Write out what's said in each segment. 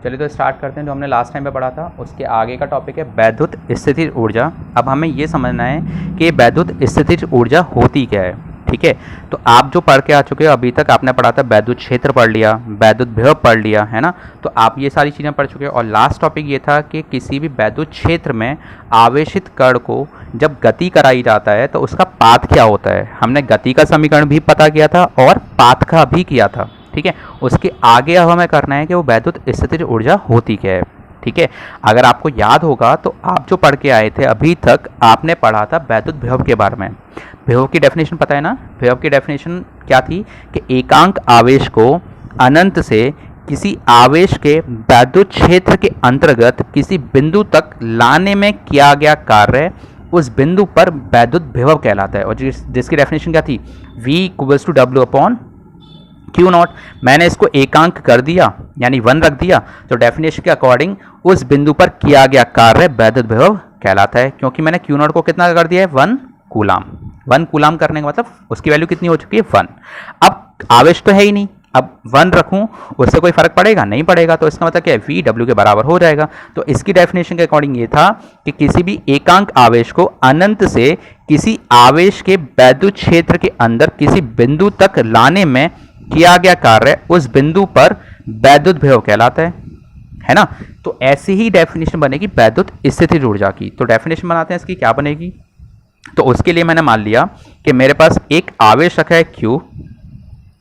चलिए तो स्टार्ट करते हैं। जो हमने लास्ट टाइम पे पढ़ा था उसके आगे का टॉपिक है वैद्युत स्थितिज ऊर्जा। अब हमें ये समझना है कि वैद्युत स्थितिज ऊर्जा होती क्या है। ठीक है, तो आप जो पढ़ के आ चुके हो, अभी तक आपने पढ़ा था वैद्युत क्षेत्र पढ़ लिया, वैद्युत विभव पढ़ लिया है ना, तो आप ये सारी चीज़ें पढ़ चुके हो। और लास्ट टॉपिक ये था कि किसी भी वैद्युत क्षेत्र में आवेशित कण को जब गति कराई जाता है तो उसका पाथ क्या होता है। हमने गति का समीकरण भी पता किया था और पाथ का भी किया था। ठीक है, उसके आगे अब हमें करना है कि वो वैद्युत स्थितिज ऊर्जा होती क्या है। ठीक है, अगर आपको याद होगा तो आप जो पढ़ के आए थे अभी तक आपने पढ़ा था वैद्युत विभव के बारे में। विभव की डेफिनेशन पता है ना। विभव की डेफिनेशन क्या थी कि एकांक आवेश को अनंत से किसी आवेश के वैद्युत क्षेत्र के अंतर्गत किसी बिंदु तक लाने में किया गया कार्य उस बिंदु पर वैद्युत विभव कहलाता है। और जिसकी डेफिनेशन क्या थी, V equals to W upon Q naught. मैंने इसको एकांक कर दिया यानी 1 रख दिया, तो डेफिनेशन के अकॉर्डिंग उस बिंदु पर किया गया कार्य वैद्युत विभव कहलाता है। क्योंकि मैंने क्यू नॉट को कितना कर दिया है, 1 कूलाम। 1 कूलाम करने का मतलब उसकी वैल्यू कितनी हो चुकी है, 1। अब आवेश तो है ही नहीं, अब 1 रखूं उससे कोई फर्क पड़ेगा नहीं पड़ेगा, तो इसका मतलब क्या है, V W के बराबर हो जाएगा। तो इसकी डेफिनेशन के अकॉर्डिंग ये था कि किसी भी एकांक आवेश को अनंत से किसी आवेश के वैद्युत क्षेत्र के अंदर किसी बिंदु तक लाने में किया गया कार्य उस बिंदु पर वैद्युत विभव कहलाता है ना। तो ऐसी ही डेफिनेशन बनेगी वैद्युत स्थितिज ऊर्जा की। तो डेफिनेशन बनाते हैं इसकी, क्या बनेगी। तो उसके लिए मैंने मान लिया कि मेरे पास एक आवेश रखा है Q,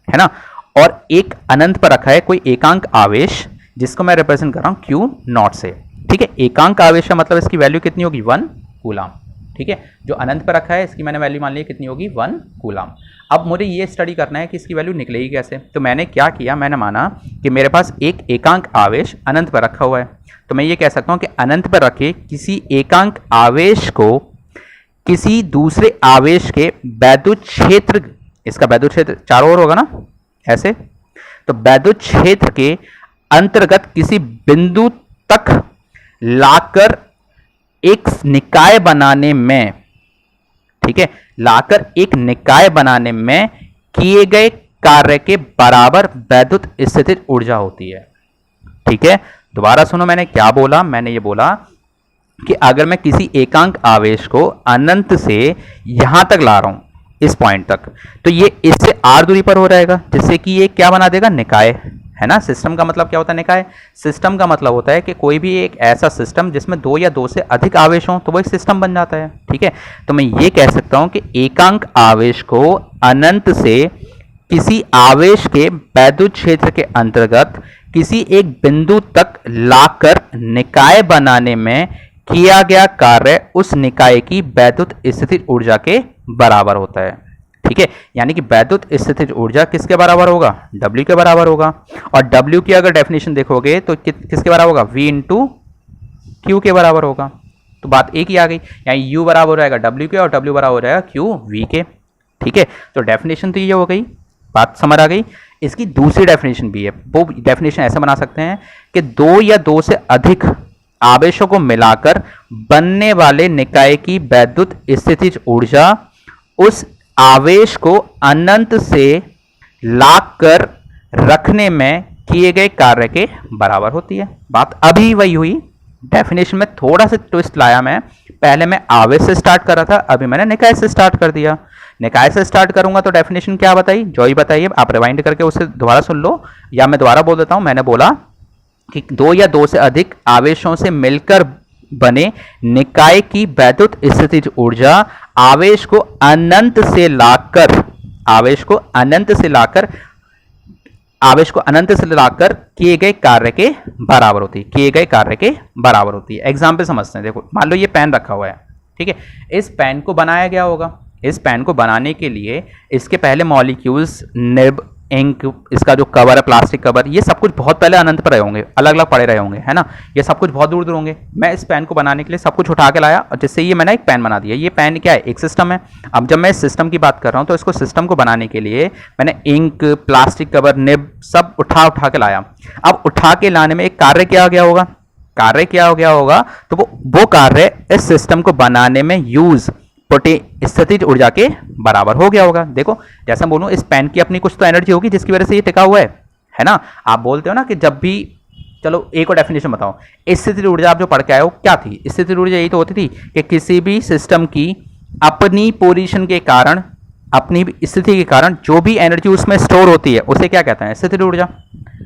है ना, और एक अनंत पर रखा है कोई एकांक आवेश जिसको मैं रिप्रेजेंट कर रहा हूं Q नॉट से। ठीक है, एकांक आवेश का मतलब इसकी वैल्यू कितनी होगी, 1 कूलाम। ठीक है, जो अनंत पर रखा है इसकी मैंने वैल्यू मान ली कितनी होगी, 1 कूलाम। अब मुझे ये स्टडी करना है कि इसकी वैल्यू निकलेगी कैसे। तो मैंने क्या किया, मैंने माना कि मेरे पास एक एकांक आवेश अनंत पर रखा हुआ है, तो मैं ये कह सकता हूं कि अनंत पर रखे किसी एकांक आवेश को किसी दूसरे आवेश के वैद्युत क्षेत्र, इसका वैद्युत क्षेत्र चारों ओर होगा ना ऐसे, तो वैद्युत क्षेत्र के अंतर्गत किसी बिंदु तक लाकर एक निकाय बनाने में, ठीक है, लाकर एक निकाय बनाने में किए गए कार्य के बराबर वैद्युत स्थितिज ऊर्जा होती है। ठीक है, दोबारा सुनो मैंने क्या बोला। मैंने ये बोला कि अगर मैं किसी एकांक आवेश को अनंत से यहां तक ला रहा हूं, इस पॉइंट तक, तो ये इससे r दूरी पर हो जाएगा, जिससे कि ये क्या बना देगा, निकाय, है ना। सिस्टम का मतलब क्या होता है, निकाय। सिस्टम का मतलब होता है कि कोई भी एक ऐसा सिस्टम जिसमें 2 या 2 से अधिक आवेश हों तो वो एक सिस्टम बन जाता है। ठीक है, तो मैं ये कह सकता हूं कि एकांक आवेश को अनंत से किसी आवेश के वैद्युत क्षेत्र के अंतर्गत किसी एक बिंदु तक लाकर निकाय बनाने में किया गया कार्य उस निकाय की वैद्युत स्थितिज ऊर्जा के बराबर होता है। ठीक है, यानी कि वैद्युत स्थितिज ऊर्जा किसके बराबर होगा, W के बराबर होगा। और W की अगर डेफिनेशन देखोगे तो किसके बराबर होगा, V इंटू Q के बराबर होगा। तो बात एक ही आ गई, यानी U बराबर हो जाएगा W के और W बराबर हो जाएगा Q V के। ठीक है, तो डेफिनेशन तो ये हो गई, बात समझ आ गई। इसकी दूसरी डेफिनेशन भी है, वो डेफिनेशन ऐसे बना सकते हैं कि 2 या 2 से अधिक आवेशों को मिलाकर बनने वाले निकाय की वैद्युत स्थितिज ऊर्जा उस आवेश को अनंत से लाकर रखने में किए गए कार्य के बराबर होती है। बात अभी वही हुई, डेफिनेशन में थोड़ा सा ट्विस्ट लाया मैं। पहले मैं आवेश से स्टार्ट कर रहा था, अभी मैंने निकाय से स्टार्ट कर दिया। निकाय से स्टार्ट करूंगा तो डेफिनेशन क्या बताई, जो ही बताइए, आप रिवाइंड करके उसे दोबारा सुन लो, या मैं दोबारा बोल देता हूं। मैंने बोला कि 2 या 2 से अधिक आवेशों से मिलकर बने निकाय की वैद्युत स्थितिज ऊर्जा आवेश को अनंत से लाकर किए गए कार्य के बराबर होती है। एग्जाम्पल समझते हैं। देखो, मान लो ये पेन रखा हुआ है, ठीक है, इस पेन को बनाया गया होगा। इस पेन को बनाने के लिए इसके पहले मॉलिक्यूल्स, निब, इंक, इसका जो कवर है, प्लास्टिक कवर, ये सब कुछ बहुत पहले अनंत पर रहे होंगे, अलग अलग पड़े रहे होंगे, है ना। ये सब कुछ बहुत दूर दूर होंगे। मैं इस पेन को बनाने के लिए सब कुछ उठा के लाया और जिससे ये मैंने एक पेन बना दिया। ये पेन क्या है, एक सिस्टम है। अब जब मैं इस सिस्टम की बात कर रहा हूं तो इसको सिस्टम को बनाने के लिए मैंने इंक, प्लास्टिक कवर, निब सब उठा के लाया। अब उठा के लाने में एक कार्य क्या हो गया होगा, तो वो कार्य इस सिस्टम को बनाने में यूज स्थितिज ऊर्जा के बराबर हो गया होगा। देखो, जैसे मैं बोलूं, इस पेन की अपनी कुछ तो एनर्जी होगी जिसकी वजह से ये टिका हुआ है ना। आप बोलते हो ना कि जब भी चलो एक और डेफिनेशन बताओ, स्थितिज ऊर्जा आप जो पढ़ के आए हो क्या थी? स्थितिज ऊर्जा यही तो होती थी कि किसी भी सिस्टम की अपनी पोजीशन के कारण, अपनी स्थिति के कारण जो भी एनर्जी उसमें स्टोर होती है उसे क्या कहते हैं? स्थितिज ऊर्जा।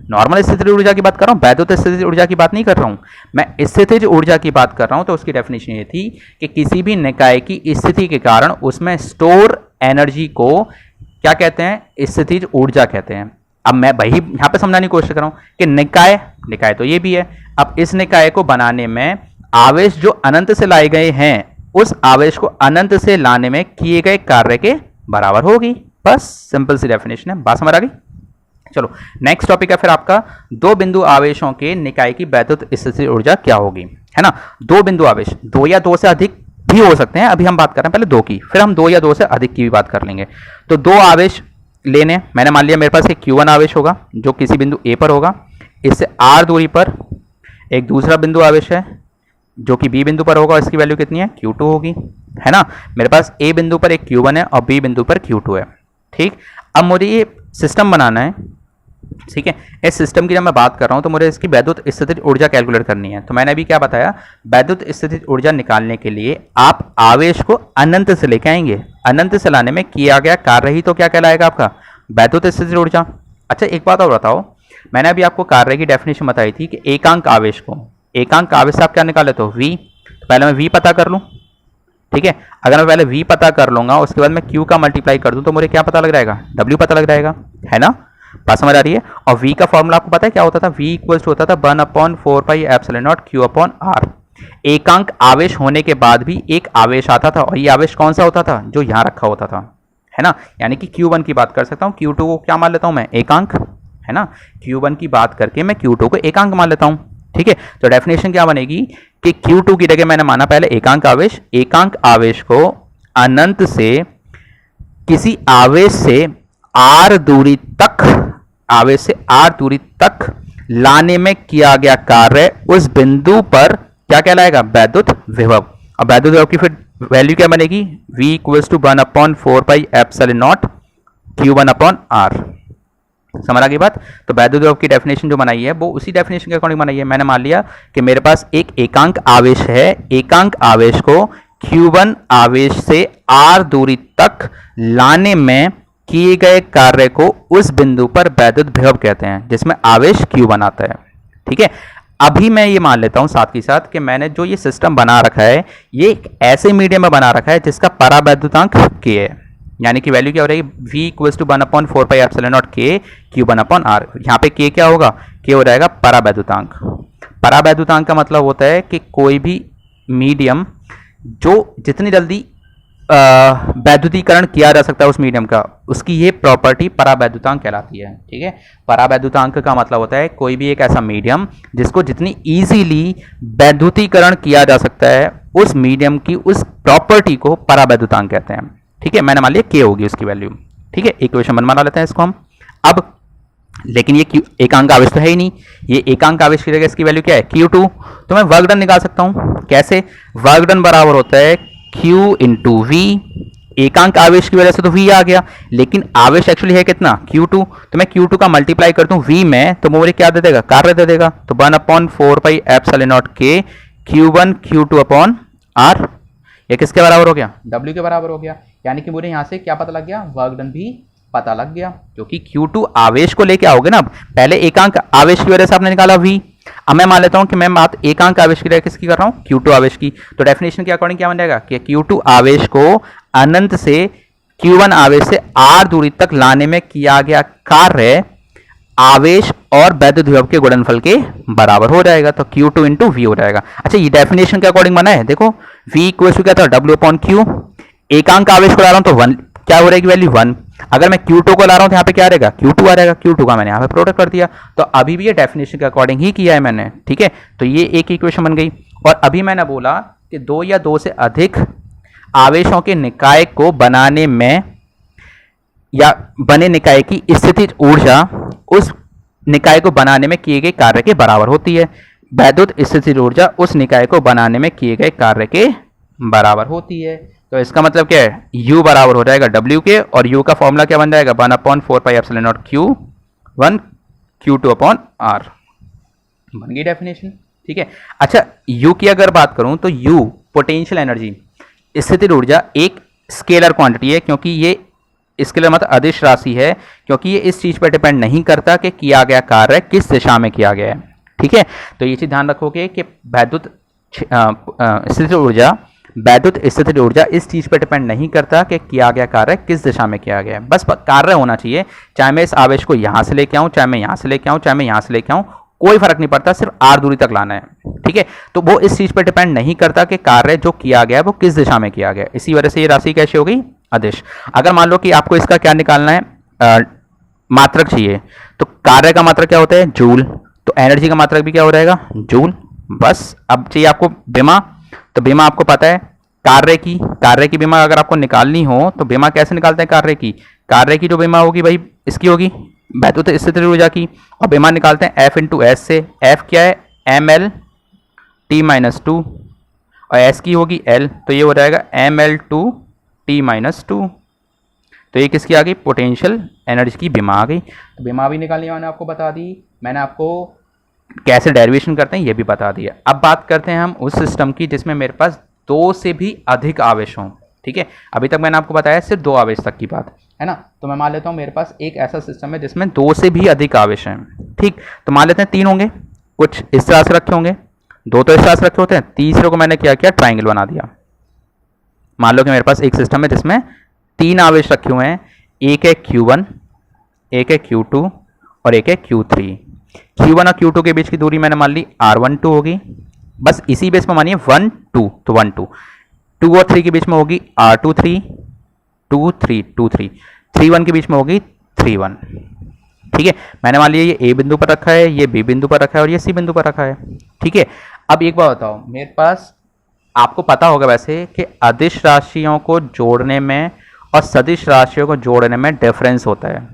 नॉर्मल स्थितिज ऊर्जा की बात कर रहा हूँ, वैद्युत स्थितिज ऊर्जा की बात नहीं कर रहा हूँ, मैं स्थितिज ऊर्जा की बात कर रहा हूँ। तो उसकी डेफिनेशन ये थी कि किसी भी निकाय की स्थिति के कारण उसमें स्टोर एनर्जी को क्या कहते हैं? स्थितिज ऊर्जा कहते हैं। अब मैं वही यहाँ पे समझाने की कोशिश कर रहा हूँ कि निकाय, निकाय तो ये भी है, अब इस निकाय को बनाने में आवेश जो अनंत से लाए गए हैं उस आवेश को अनंत से लाने में किए गए कार्य के बराबर होगी। बस सिंपल सी डेफिनेशन है, बात समझ आ गई। चलो नेक्स्ट टॉपिक है फिर आपका, दो बिंदु आवेशों के निकाय की वैद्युत स्थितिज ऊर्जा क्या होगी, है ना। दो बिंदु आवेश, दो या दो से अधिक भी हो सकते हैं, अभी हम बात कर रहे हैं पहले दो की, फिर हम दो या दो से अधिक की भी बात कर लेंगे। तो दो आवेश लेने, मैंने मान लिया मेरे पास एक Q1 आवेश होगा जो किसी बिंदु A पर होगा, इससे R दूरी पर एक दूसरा बिंदु आवेश है जो कि B बिंदु पर होगा, इसकी वैल्यू कितनी है? Q2 होगी, है ना। मेरे पास A बिंदु पर एक Q1 है और B बिंदु पर Q2 है, ठीक। अब मुझे ये सिस्टम बनाना है, ठीक है। इस सिस्टम की जब मैं बात कर रहा हूं तो मुझे इसकी वैद्युत स्थितिज ऊर्जा कैलकुलेट करनी है। तो मैंने अभी क्या बताया, वैद्युत स्थितिज ऊर्जा निकालने के लिए आप आवेश को अनंत से लेके आएंगे, अनंत से लाने में किया गया कार्य ही तो क्या कहलाएगा आपका? वैद्युत स्थितिज ऊर्जा। अच्छा एक बात और बताओ, मैंने अभी आपको कार्य की डेफिनेशन बताई थी कि एकांक आवेश को, एकांक आवेश से आप क्या निकाले? तो V। तो पहले मैं V पता कर लूं, ठीक है। अगर मैं पहले V पता कर लूंगा उसके बाद मैं Q का मल्टीप्लाई कर दूं तो मुझे क्या पता लग जाएगा? W पता लग जाएगा, है ना। बात समझ आ रही है। और V का फॉर्मूला आपको पता है क्या होता था? V इक्वल्स होता था 1/4πε0 Q/R। एकांक आवेश होने के बाद भी एक आवेश आता था और ये आवेश कौन सा होता था? जो यहाँ रखा होता था, है ना। यानी कि Q1 की बात कर सकता हूँ, Q2 को क्या मान लेता हूँ मैं? एकांक, है ना। Q1 की बात करके मैं Q2 को एकांक मान लेता हूँ, ठीक है। तो डेफिनेशन क्या बनेगी कि Q2 की जगह मैंने माना पहले एकांक आवेश, एकांक आवेश को अनंत से किसी आवेश से R दूरी तक, आवेश से R दूरी तक लाने में किया गया कार्य उस बिंदु पर क्या कहलाएगा? वैद्युत विभव। अब वैद्युत विभव की फिर वैल्यू क्या बनेगी? V equals to 1/4πε0 Q1/R। समझ आ गई बात। तो वैद्युत विभव की डेफिनेशन जो बनाई है वो उसी डेफिनेशन के अकॉर्डिंग बनाई है। मैंने मान लिया कि मेरे पास एक एकांक आवेश है, एकांक आवेश को Q1 आवेश से R दूरी तक लाने में किए गए कार्य को उस बिंदु पर वैद्युत विभव कहते हैं जिसमें आवेश Q1 आता है, ठीक है। अभी मैं ये मान लेता हूं साथ ही साथ कि मैंने जो ये सिस्टम बना रखा है ये एक ऐसे मीडियम में बना रखा है जिसका परावैद्युतांक K है, यानी कि वैल्यू क्या हो रही है? V equals to 1/4πε0 K Q1/R। यहाँ पे K क्या होगा? K हो जाएगा परावैद्युतांक। परावैद्युतांक का मतलब होता है कि कोई भी मीडियम जो जितनी जल्दी वैद्युतीकरण किया जा सकता है उस मीडियम का, उसकी ये प्रॉपर्टी परावैद्युतांक कहलाती है, ठीक है। परावैद्युतांक का मतलब होता है कोई भी एक ऐसा मीडियम जिसको जितनी इजीली वैद्युतीकरण किया जा सकता है उस मीडियम की उस प्रॉपर्टी को परावैद्युतांक कहते हैं, ठीक है। मैंने मान लिया K होगी उसकी वैल्यू, ठीक है। इक्वेशन बना लेते हैं इसको हम अब। लेकिन ये एकांक आवेश तो है ही नहीं, ये एकांक आवेश की जगह इसकी वैल्यू क्या है? Q2। तो मैं वर्क डन निकाल सकता हूं, कैसे? वर्क डन बराबर होता है Q इंटू V। एकांक आवेश की वजह से तो V आ गया, लेकिन आवेश एक्चुअली है कितना? Q2। तो मैं Q2 का मल्टीप्लाई कर दूं V में तो मुझे क्या दे देगा? कार्य दे देगा। तो 1/4πε0 K Q1 Q2/R। ये किसके बराबर हो गया? W के बराबर हो गया। यानी कि मुझे यहां से क्या पता लग गया? वर्क डन भी पता लग गया, क्योंकि Q2 आवेश को लेके आओगे ना। पहले एकांक आवेश की वजह से आपने निकाला V, अब मैं मान लेता हूं कि मैं बात एकांक आवेश की किसकी कर रहा हूं? Q2 आवेश की। तो डेफिनेशन के अकॉर्डिंग क्या बन जाएगा कि Q2 आवेश को अनंत से Q1 आवेश से R दूरी तक लाने में किया गया कार्य आवेश और वैद्युत विभव के गुणनफल के बराबर हो जाएगा। तो Q2 इंटू V हो जाएगा। अच्छा ये डेफिनेशन के अकॉर्डिंग बना है, देखो V इक्वल टू क्या था? W/Q। एकांक आवेश को ला रहा हूं तो 1 क्या हो रहेगी वैल्यू? 1। अगर मैं Q2 को ला रहा हूं तो यहाँ पे क्या रहेगा? Q2 आ रहेगा। Q2 का मैंने यहाँ पे प्रोडक्ट कर दिया, तो अभी भी ये डेफिनेशन के अकॉर्डिंग ही किया है मैंने, ठीक है। तो ये एक इक्वेशन बन गई। और अभी मैंने बोला कि दो या दो से अधिक आवेशों के निकाय को बनाने में या बने निकाय की स्थितिज ऊर्जा उस निकाय को बनाने में किए गए कार्य के बराबर होती है। वैद्युत स्थितिज ऊर्जा उस निकाय को बनाने में किए गए कार्य के बराबर होती है। तो इसका मतलब क्या है? U बराबर हो जाएगा W के, और U का फॉर्मूला क्या बन जाएगा? 1/4πε0 Q1 Q2/R। बन गई डेफिनेशन। ठीक है, अच्छा यू की अगर बात करूं तो यू पोटेंशियल एनर्जी स्थितिज ऊर्जा एक स्केलर क्वांटिटी है, क्योंकि ये स्केलर मतलब अदिश राशि है, क्योंकि ये इस चीज पर डिपेंड नहीं करता कि किया गया कार्य किस दिशा में किया गया है। ठीक है, तो ये चीज ध्यान रखोगे कि वैद्युत स्थितिज ऊर्जा वैद्युत स्थितिज ऊर्जा इस चीज पर डिपेंड नहीं करता कि किया गया कार्य किस दिशा में किया गया है, बस कार्य होना चाहिए। चाहे मैं इस आवेश को यहां से लेके आऊं, चाहे मैं यहां से लेके आऊं, चाहे मैं यहां से लेके आऊं, कोई फर्क नहीं पड़ता, सिर्फ आर दूरी तक लाना है। ठीक है, तो वो इस चीज पर डिपेंड नहीं करता कि कार्य जो किया गया है वो किस दिशा में किया गया है। इसी वजह से ये राशि कैसे हो गई, अदिश। अगर मान लो कि आपको इसका क्या निकालना है, मात्रक चाहिए, तो कार्य का मात्रक क्या होता है, जूल, तो एनर्जी का मात्रक भी क्या हो जाएगा, जूल। बस अब चाहिए आपको विमा, तो विमा आपको पता है कार्य की विमा अगर आपको निकालनी हो तो विमा कैसे निकालते हैं, कार्य की जो विमा होगी भाई इसकी होगी वैद्युत स्थितिज ऊर्जा की, और विमा निकालते हैं F इंटू एस से। F क्या है, ml(T-2) और S की होगी L, तो ये हो जाएगा ml(2T-2). तो ये किसकी आ गई, पोटेंशियल एनर्जी की विमा आ गई। तो विमा भी निकालनी मैंने आपको बता दी, मैंने आपको कैसे डेरिवेशन करते हैं ये भी बता दिया। अब बात करते हैं हम उस सिस्टम की जिसमें मेरे पास दो से भी अधिक आवेश हों। ठीक है, अभी तक मैंने आपको बताया सिर्फ दो आवेश तक की बात है ना, तो मैं मान लेता हूँ मेरे पास एक ऐसा सिस्टम है जिसमें दो से भी अधिक आवेश हैं। ठीक, तो मान लेते हैं तीन होंगे, कुछ इस तरह से रखे होंगे, दो तो इस तरह से रखे होते हैं, तीसरे को मैंने क्या किया, ट्राइंगल बना दिया। मान लो कि मेरे पास एक सिस्टम है जिसमें तीन आवेश रखे हुए हैं, एक है Q1, एक है Q2 और एक है Q3। Q1 और Q2 के बीच की दूरी मैंने मान ली R12 होगी, बस इसी बेस पर मानिए 1 2, तो 1 2, 2 और 3 के बीच में होगी R23, 2 3, 2 3, 3 1 के बीच में होगी 3 1। ठीक है, मैंने मान लिया ये A बिंदु पर रखा है, ये B बिंदु पर रखा है और ये C बिंदु पर रखा है। ठीक है, अब एक बात बताओ, मेरे पास आपको पता होगा वैसे कि अदिश राशियों को जोड़ने में और सदिश राशियों को जोड़ने में डिफरेंस होता है।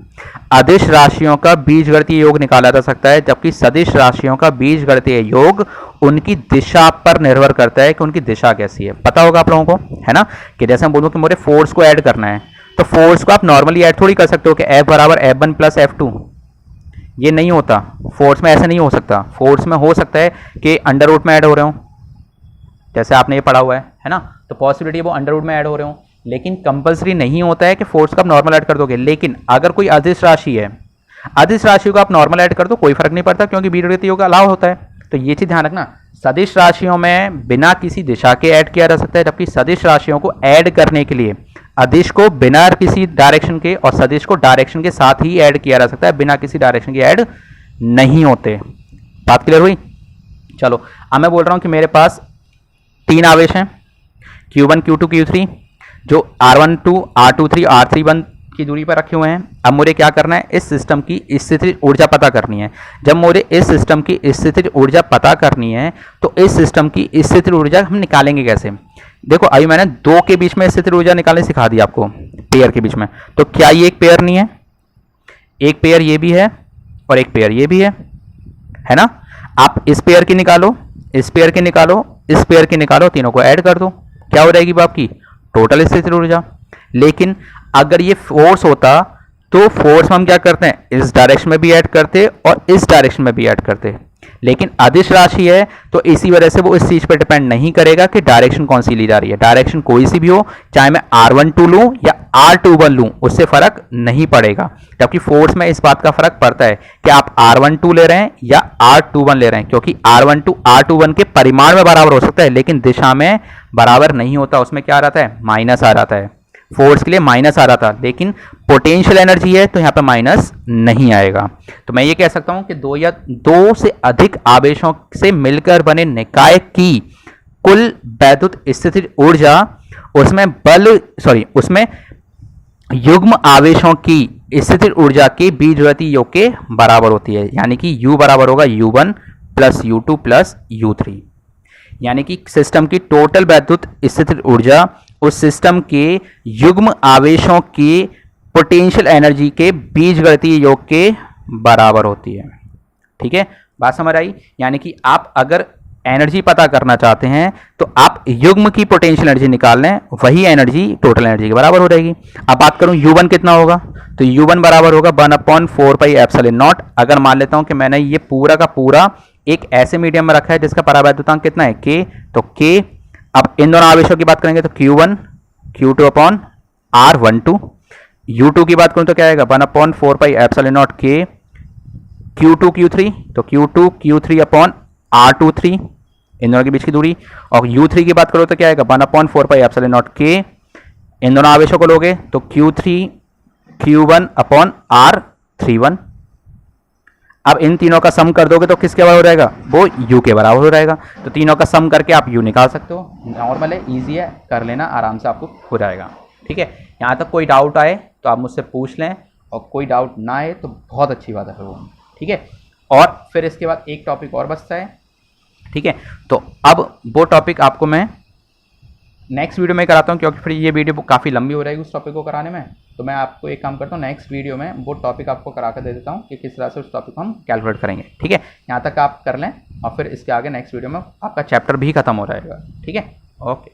अदिश राशियों का बीजगणितीय योग निकाला जा सकता है, जबकि सदिश राशियों का बीजगणितीय योग उनकी दिशा पर निर्भर करता है कि उनकी दिशा कैसी है। पता होगा आप लोगों को, है ना, कि जैसे मैं बोलूं कि मुझे फोर्स को ऐड करना है, तो फोर्स को आप नॉर्मली ऐड थोड़ी कर सकते हो कि F बराबर F1 प्लस F2, ये नहीं होता। फोर्स में ऐसा नहीं हो सकता। फोर्स में हो सकता है कि अंडर रूट में ऐड हो रहे हो, जैसे आपने ये पढ़ा हुआ है ना, तो पॉसिबिलिटी है वो अंडर रूट में ऐड हो रहे हो, लेकिन कंपलसरी नहीं होता है कि फोर्स का आप नॉर्मल ऐड कर दोगे। लेकिन अगर कोई अदिश राशि है, अदिश राशि को आप नॉर्मल ऐड कर दो, कोई फर्क नहीं पड़ता, क्योंकि बीजगणितीय योग अलाउ होता है। तो ये चीज ध्यान रखना, सदिश राशियों में बिना किसी दिशा के ऐड किया जा सकता है, जबकि सदिश राशियों को ऐड करने के लिए अदिश को बिना किसी डायरेक्शन के और सदिश को डायरेक्शन के साथ ही ऐड किया जा सकता है, बिना किसी डायरेक्शन के ऐड नहीं होते। बात क्लियर हुई? चलो अब मैं बोल रहा हूं कि मेरे पास तीन आवेश हैं, Q1 Q2 Q3, जो R12 R23 R31 की दूरी पर रखे हुए हैं। अब मुझे क्या करना है, इस सिस्टम की स्थितिज ऊर्जा पता करनी है। जब मुझे इस सिस्टम की स्थितिज ऊर्जा पता करनी है तो इस सिस्टम की स्थितिज ऊर्जा हम निकालेंगे कैसे? देखो अभी मैंने दो के बीच में स्थितिज ऊर्जा निकालने सिखा दी आपको, पेयर के बीच में। तो क्या ये एक पेयर नहीं है? एक पेयर ये भी है और एक पेयर ये भी है ना। आप इस पेयर की निकालो, इस पेयर की निकालो, इस पेयर की निकालो, तीनों को ऐड कर दो, क्या हो जाएगी आपकी टोटल स्थितिज ऊर्जा। लेकिन अगर ये फोर्स होता तो फोर्स में हम क्या करते हैं, इस डायरेक्शन में भी ऐड करते और इस डायरेक्शन में भी ऐड करते। लेकिन अदिश राशि है तो इसी वजह से वो इस चीज पर डिपेंड नहीं करेगा कि डायरेक्शन कौन सी ली जा रही है। डायरेक्शन कोई सी भी हो, चाहे मैं R12 लूं या R21 लूं, उससे फर्क नहीं पड़ेगा। जबकि फोर्स में इस बात का फर्क पड़ता है कि आप R12 ले रहे हैं या R21 ले रहे हैं, क्योंकि R12 R21 के परिमाण में बराबर हो सकता है लेकिन दिशा में बराबर नहीं होता। उसमें क्या आ जाता है, माइनस आ जाता है। फोर्स के लिए माइनस आ रहा था, लेकिन पोटेंशियल एनर्जी है तो यहां पे माइनस नहीं आएगा। तो मैं ये कह सकता हूं कि दो या दो से अधिक आवेशों से मिलकर बने निकाय की कुल वैद्युत स्थितिज ऊर्जा उसमें युग्म आवेशों की स्थितिज ऊर्जा के बीजगणितीय योग के बराबर होती है। यानी कि U बराबर होगा U1 plus U2 plus U3। यानी कि सिस्टम की टोटल वैद्युत स्थितिज ऊर्जा उस सिस्टम के युग्म आवेशों की पोटेंशियल एनर्जी के बीजगणितीय योग के बराबर होती है। ठीक है, बात समझ आई? यानी कि आप अगर एनर्जी पता करना चाहते हैं तो आप युग्म की पोटेंशियल एनर्जी निकाल लें, वही एनर्जी टोटल एनर्जी के बराबर हो जाएगी। अब बात करूं U1 कितना होगा, तो U1 बराबर होगा 1/4 पाई एप्सिलॉन नॉट। अगर मान लेता हूं कि मैंने ये पूरा का पूरा एक ऐसे मीडियम में रखा है जिसका परावैद्युतांक कितना है k, तो k, अब इन दोनों आवेशों की बात करेंगे तो Q1 Q2 upon R12, U2 की बात करूं तो क्या आएगा 1/4 pi epsilon not k Q2 Q3, तो Q2 Q3 अपॉन R23 इन दोनों के बीच की दूरी, और U3 की बात करो तो क्या आएगा 1/4 पाई एप्सिलॉन नॉट k, इन दोनों आवेशों को लोगे तो Q3 Q1 अपॉन R31। अब इन तीनों का सम कर दोगे तो किसके बराबर हो जाएगा, वो U के बराबर हो जाएगा। तो तीनों का सम करके आप U निकाल सकते हो, नॉर्मल है, इजी है, कर लेना, आराम से आपको हो जाएगा। ठीक है, यहाँ तक कोई डाउट आए तो आप मुझसे पूछ लें, और कोई डाउट ना आए तो बहुत अच्छी बात है फिर वो। ठीक है, और फिर इसके बाद एक टॉपिक और बचता है। ठीक है, तो अब वो टॉपिक आपको मैं नेक्स्ट वीडियो में कराता हूँ, क्योंकि फिर ये वीडियो काफ़ी लंबी हो रहेगी उस टॉपिक को कराने में। तो मैं आपको एक काम करता हूँ, नेक्स्ट वीडियो में वो टॉपिक आपको करा कर दे देता हूँ कि किस तरह से उस टॉपिक को हम कैलकुलेट करेंगे। ठीक है, यहाँ तक आप कर लें, और फिर इसके आगे नेक्स्ट वीडियो में आपका चैप्टर भी खत्म हो जाएगा। ठीक है, ओके।